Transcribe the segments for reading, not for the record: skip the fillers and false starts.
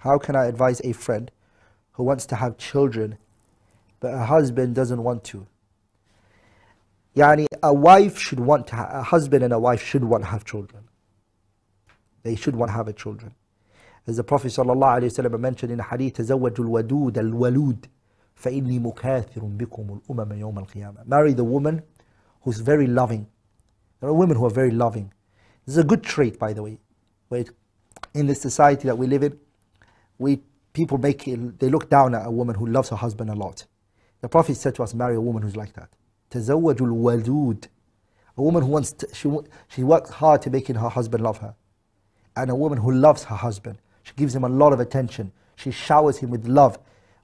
how can I advise a friend who wants to have children but her husband doesn't want to? Yani a wife should want to a husband and a wife should want to have children. They should want to have children. As the Prophet ﷺ mentioned in a hadith, تزوجوا الودود الولود فإني مكاثر بكم الأمم يوم القيامة. Marry the woman who's very loving. There are women who are very loving. This is a good trait, by the way. Wait, in the society that we live in, people they look down at a woman who loves her husband a lot. The Prophet said to us, marry a woman who's like that. تزوجوا الودود. A woman who wants to, she works hard to making her husband love her. And a woman who loves her husband. She gives him a lot of attention. She showers him with love.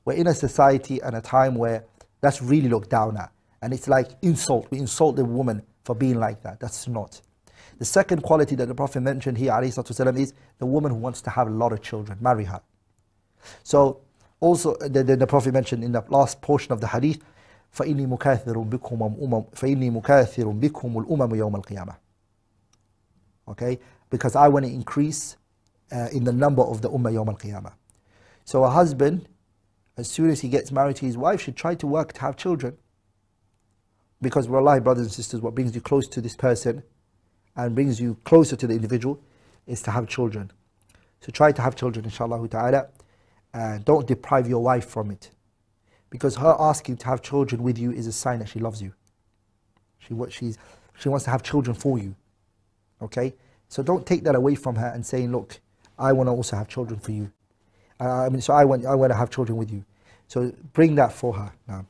We're in a society and a time where that's really looked down at. And it's like insult. We insult the woman for being like that. That's not. The second quality that the Prophet mentioned here, ﷺ, is the woman who wants to have a lot of children. Marry her. So, also, the Prophet mentioned in the last portion of the hadith, فَإِنِّي مُكَاثِرٌ بِكُمُ الْأُمَمُ يَوْمَ الْقِيَامَةِ. Okay? Because I want to increase in the number of the ummah yawm al-qiyamah. So a husband, as soon as he gets married to his wife, should try to work to have children. Because wallahi, brothers and sisters, what brings you close to this person and brings you closer to the individual is to have children. So try to have children, inshallah ta'ala, and don't deprive your wife from it. Because her asking to have children with you is a sign that she loves you. She wants to have children for you. Okay? So don't take that away from her and saying, look, I want to also have children for you. So I want to have children with you. So bring that for her now.